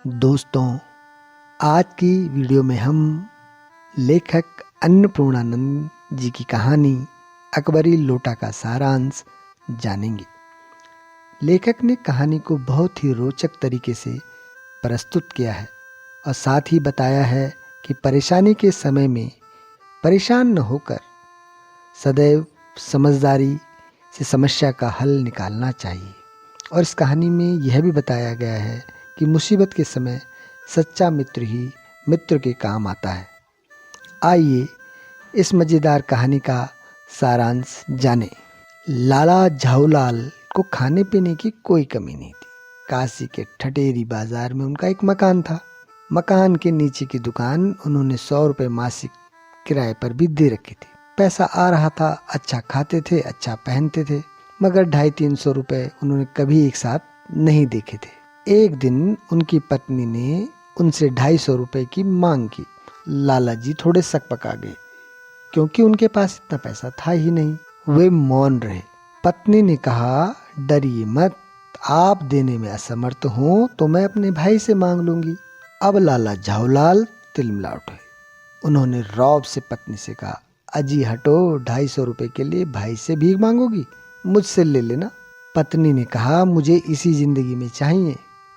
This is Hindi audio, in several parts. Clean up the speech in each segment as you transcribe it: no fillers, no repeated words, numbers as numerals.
दोस्तों, आज की वीडियो में हम लेखक अन्नपूर्णानंद जी की कहानी अकबरी लोटा का सारांश जानेंगे। लेखक ने कहानी को बहुत ही रोचक तरीके से प्रस्तुत किया है और साथ ही बताया है कि परेशानी के समय में परेशान न होकर सदैव समझदारी से समस्या का हल निकालना चाहिए। और इस कहानी में यह भी बताया गया है कि मुसीबत के समय सच्चा मित्र ही मित्र के काम आता है। आइए इस मज़ेदार कहानी का सारांश जानें। लाला झाऊलाल को खाने पीने की कोई कमी नहीं थी। काशी के ठटेरी बाजार में उनका एक मकान था। मकान के नीचे की दुकान उन्होंने 100 रुपये मासिक किराए पर भी दे रखी थी। पैसा आ रहा था, अच्छा खाते थे, अच्छा पहनते थे, मगर 250-300 रुपये उन्होंने कभी एक साथ नहीं देखे थे। एक दिन उनकी पत्नी ने उनसे 250 रुपये की मांग की। लाला जी थोड़े शक पका गए, क्योंकि उनके पास इतना पैसा था ही नहीं। वे मौन रहे। पत्नी ने कहा, डरिए मत, आप देने में असमर्थ हो तो मैं अपने भाई से मांग लूंगी। अब लाला झाऊलाल तिलमिला उठे। उन्होंने रौब से पत्नी से कहा, अजी हटो, 250 रुपये के लिए भाई से भीख मांगोगी? मुझसे ले लेना। पत्नी ने कहा, मुझे इसी जिंदगी में चाहिए।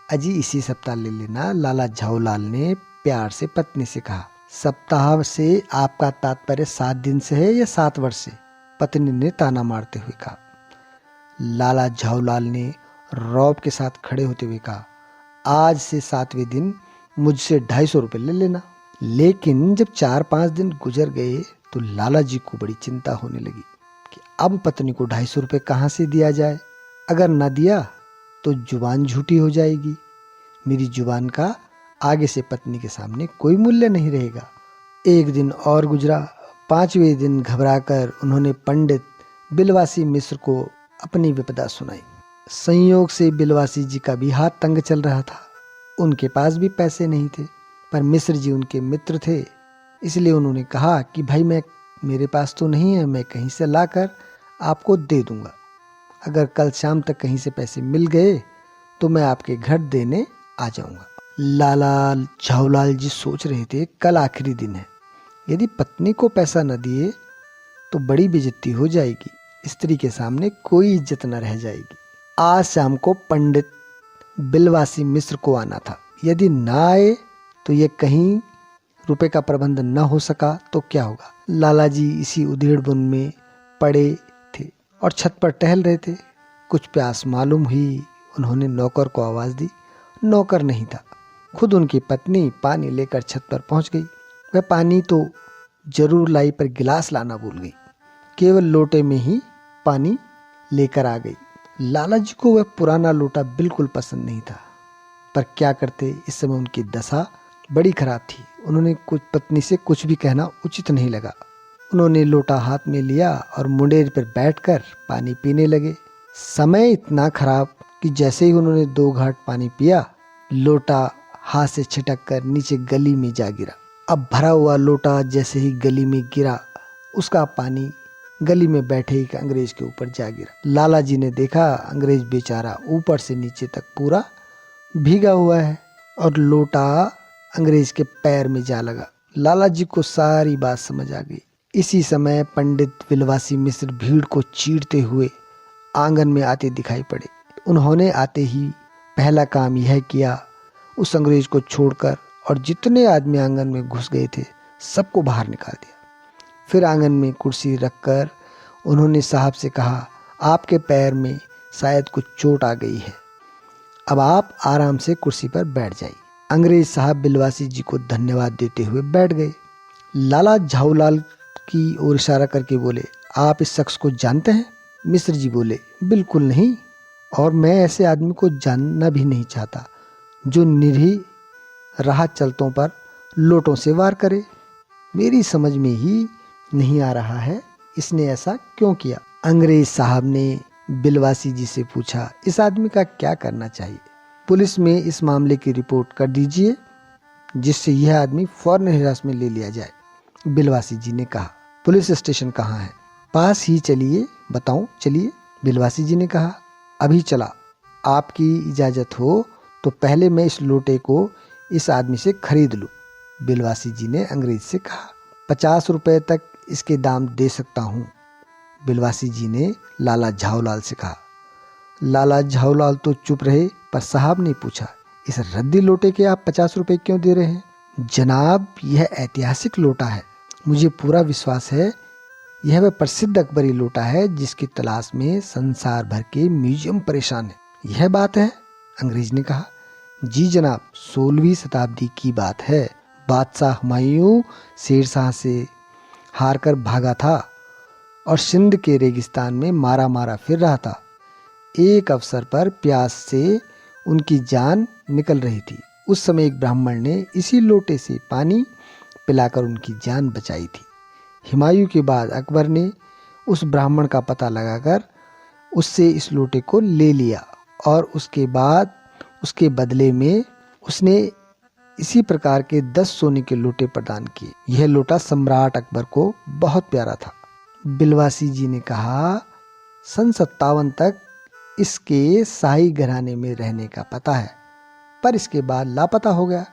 अजी इसी सप्ताह ले लेना। लाला झाऊलाल ने प्यार से पत्नी से कहा। सप्ताह से आपका तात्पर्य 7 दिन से है या 7 वर्ष से? पत्नी ने ताना मारते हुए कहा। लाला झाऊलाल ने रौब के साथ खड़े होते हुए कहा, आज से 7वें दिन मुझसे 250 रुपये ले लेना। लेकिन जब 4-5 दिन गुजर गए तो लाला जी को बड़ी चिंता होने लगी कि अब पत्नी को 250 रुपये कहाँ से दिया जाए। अगर न दिया तो जुबान झूठी हो जाएगी। मेरी जुबान का आगे से पत्नी के सामने कोई मूल्य नहीं रहेगा। एक दिन और गुजरा। 5वें दिन घबराकर उन्होंने पंडित बिलवासी मिश्र को अपनी विपदा सुनाई। संयोग से बिलवासी जी का भी हाथ तंग चल रहा था। उनके पास भी पैसे नहीं थे, पर मिश्र जी उनके मित्र थे, इसलिए उन्होंने कहा कि भाई मेरे पास तो नहीं है, मैं कहीं से लाकर आपको दे दूंगा। अगर कल शाम तक कहीं से पैसे मिल गए तो मैं आपके घर देने आ जाऊंगा। लाला झाऊलाल जी सोच रहे थे, कल आखिरी दिन है, यदि पत्नी को पैसा न दिए तो बड़ी बेइज्जती हो जाएगी, स्त्री के सामने कोई इज्जत न रह जाएगी। आज शाम को पंडित बिलवासी मिश्र को आना था। यदि ना आए तो ये कहीं रुपए का प्रबंध न हो सका तो क्या होगा। लाला जी इसी उधेड़ बुन में पड़े थे और छत पर टहल रहे थे। कुछ प्यास मालूम हुई। उन्होंने नौकर को आवाज दी। नौकर नहीं था, खुद उनकी पत्नी पानी लेकर छत पर पहुंच गई। वह पानी तो जरूर लाई, पर गिलास लाना भूल गई। केवल लोटे में ही पानी लेकर आ गई। लाला जी को वह पुराना लोटा बिल्कुल पसंद नहीं था, पर क्या करते, इस समय उनकी दशा बड़ी खराब थी। उन्होंने कुछ पत्नी से कुछ भी कहना उचित नहीं लगा। उन्होंने लोटा हाथ में लिया और मुंडेर पर बैठकर पानी पीने लगे। समय इतना खराब कि जैसे ही उन्होंने 2 घाट पानी पिया, लोटा हाथ से छिटक कर नीचे गली में जा गिरा। अब भरा हुआ लोटा जैसे ही गली में गिरा, उसका पानी गली में बैठे एक अंग्रेज के ऊपर जा गिरा। लाला जी ने देखा, अंग्रेज बेचारा ऊपर से नीचे तक पूरा भीगा हुआ है और लोटा अंग्रेज के पैर में जा लगा। लाला जी को सारी बात समझ आ गई। इसी समय पंडित बिलवासी मिश्र भीड़ को चीरते हुए आंगन में आते दिखाई पड़े। उन्होंने आते ही पहला काम यह किया, उस अंग्रेज को छोड़कर और जितने आदमी आंगन में घुस गए थे सबको बाहर निकाल दिया। फिर आंगन में कुर्सी रखकर उन्होंने साहब से कहा, आपके पैर में शायद कुछ चोट आ गई है, अब आप आराम से कुर्सी पर बैठ जाइए। अंग्रेज साहब बिलवासी जी को धन्यवाद देते हुए बैठ गए। लाला झाऊलाल की ओर इशारा करके बोले, आप इस शख्स को जानते हैं? मिश्र जी बोले, बिल्कुल नहीं, और मैं ऐसे आदमी को जानना भी नहीं चाहता जो निरीह राह चलतों पर लोटों से वार करे। मेरी समझ में ही नहीं आ रहा है इसने ऐसा क्यों किया। अंग्रेज साहब ने बिलवासी जी से पूछा, इस आदमी का क्या करना चाहिए? पुलिस में इस मामले की रिपोर्ट कर दीजिए, जिससे यह आदमी फौरन हिरासत में ले लिया जाए। बिलवासी जी ने कहा, पुलिस स्टेशन कहाँ है? पास ही, चलिए बताऊं। चलिए, बिलवासी जी ने कहा, अभी चला। आपकी इजाजत हो तो पहले मैं इस लोटे को इस आदमी से खरीद लूं। बिलवासी जी ने अंग्रेज से कहा। 50 रुपए तक इसके दाम दे सकता हूँ, बिलवासी जी ने लाला झाऊलाल से कहा। लाला झाऊलाल तो चुप रहे, पर साहब ने पूछा, इस रद्दी लोटे के आप 50 रुपए क्यों दे रहे हैं? जनाब, यह ऐतिहासिक लोटा है, मुझे पूरा विश्वास है यह वह प्रसिद्ध अकबरी लोटा है जिसकी तलाश में संसार भर के म्यूजियम परेशान है। यह बात है? अंग्रेज ने कहा। जी जनाब, 16वीं शताब्दी की बात है। बादशाह हुमायूं शेरशाह से हारकर भागा था और सिंध के रेगिस्तान में मारा मारा फिर रहा था। एक अवसर पर प्यास से उनकी जान निकल रही थी। उस समय एक ब्राह्मण ने इसी लोटे से पानी पिलाकर उनकी जान बचाई थी। हुमायूं के बाद अकबर ने उस ब्राह्मण का पता लगाकर उससे इस लोटे को ले लिया और उसके बाद उसके बदले में उसने इसी प्रकार के 10 सोने के लोटे प्रदान किए। यह लोटा सम्राट अकबर को बहुत प्यारा था। बिलवासी जी ने कहा, सन 57 तक इसके शाही घराने में रहने का पता है, पर इसके बाद लापता हो गया।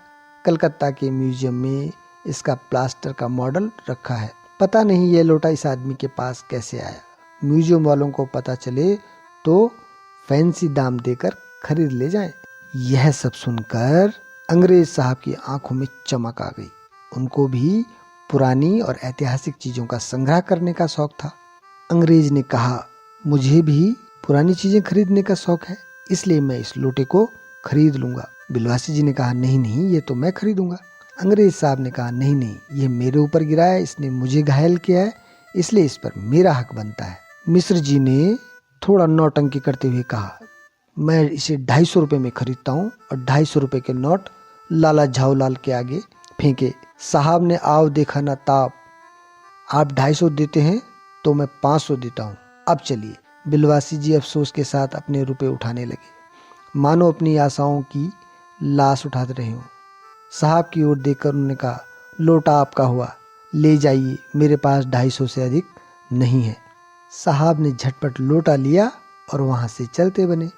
कलकत्ता के म्यूजियम में इसका प्लास्टर का मॉडल रखा है। पता नहीं यह लोटा इस आदमी के पास कैसे आया। म्यूजियम वालों को पता चले तो फैंसी दाम देकर खरीद ले जाएं। यह सब सुनकर अंग्रेज साहब की आंखों में चमक आ गई। उनको भी पुरानी और ऐतिहासिक चीजों का संग्रह करने का शौक था। अंग्रेज ने कहा, मुझे भी पुरानी चीजें खरीदने का शौक है, इसलिए मैं इस लोटे को खरीद लूंगा। बिलवासी जी ने कहा, नहीं नहीं, ये तो मैं खरीदूंगा। अंग्रेज साहब ने कहा, नहीं नहीं, ये मेरे ऊपर गिरा है, इसने मुझे घायल किया है, इसलिए इस पर मेरा हक बनता है। मिस्र जी ने थोड़ा नौटंकी करते हुए कहा, मैं इसे 250 रुपए में खरीदता हूँ, और 250 रुपए के नोट लाला झाऊलाल के आगे फेंके। साहब ने आव देखा ना ताप, आप 250 देते हैं तो मैं 500 देता हूँ, अब चलिए। बिलवासी जी अफसोस के साथ अपने रुपए उठाने लगे, मानो अपनी आशाओं की लाश उठाते रहे हों। साहब की ओर देखकर उन्होंने कहा, लोटा आपका हुआ, ले जाइए, मेरे पास 250 से अधिक नहीं है। साहब ने झटपट लोटा लिया और वहां से चलते बने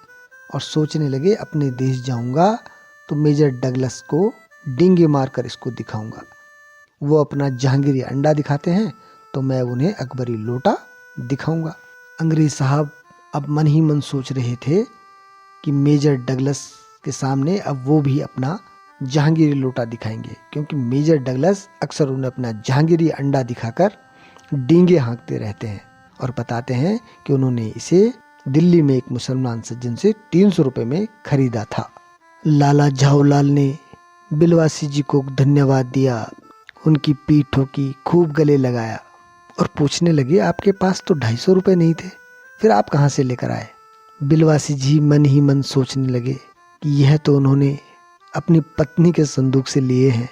और सोचने लगे, अपने देश जाऊंगा तो मेजर डगलस को डींगे मारकर इसको दिखाऊंगा। वो अपना जहांगीरी अंडा दिखाते हैं तो मैं उन्हें अकबरी लोटा दिखाऊंगा। अंग्रेज साहब अब मन ही मन सोच रहे थे कि मेजर डगलस के सामने अब वो भी अपना जहांगीरी लोटा दिखाएंगे, क्योंकि मेजर डगलस अक्सर उन्हें अपना जहांगीरी अंडा दिखाकर डींगे हाँकते रहते हैं और बताते हैं कि उन्होंने इसे दिल्ली में एक मुसलमान सज्जन से 300 रुपए में खरीदा था। लाला झाऊलाल ने बिलवासी जी को धन्यवाद दिया, उनकी पीठ ठोकी, खूब गले लगाया और पूछने लगे, आपके पास तो 250 रुपए नहीं थे, फिर आप कहाँ से लेकर आए? बिलवासी जी मन ही मन सोचने लगे कि यह तो उन्होंने अपनी पत्नी के संदूक से लिए हैं।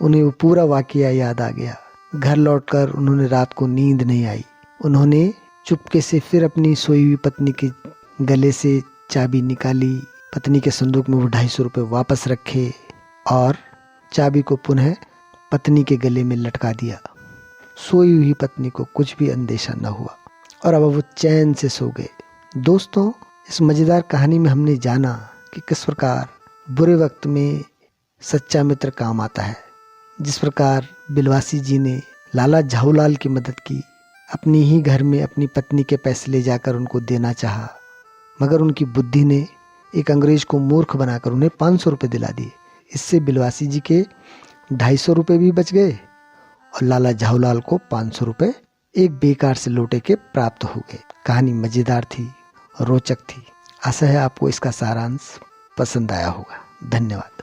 उन्हें वो पूरा वाकया याद आ गया। घर लौटकर उन्होंने रात को नींद नहीं आई। उन्होंने चुपके से फिर अपनी सोई हुई पत्नी के गले से चाबी निकाली, पत्नी के संदूक में वो 250 रुपए वापस रखे और चाबी को पुनः पत्नी के गले में लटका दिया। सोई हुई पत्नी को कुछ भी अंदेशा न हुआ और अब वो चैन से सो गए। दोस्तों, इस मजेदार कहानी में हमने जाना कि किस प्रकार बुरे वक्त में सच्चा मित्र काम आता है। जिस प्रकार बिलवासी जी ने लाला झाऊलाल की मदद की, अपनी ही घर में अपनी पत्नी के पैसे ले जाकर उनको देना चाहा, मगर उनकी बुद्धि ने एक अंग्रेज को मूर्ख बनाकर उन्हें 500 रुपये दिला दिए। इससे बिलवासी जी के 250 रुपये भी बच गए और लाला झाऊलाल को 500 रुपये एक बेकार से लोटे के प्राप्त हो गए। कहानी मजेदार थी, रोचक थी। आशा है आपको इसका सारांश पसंद आया होगा। धन्यवाद।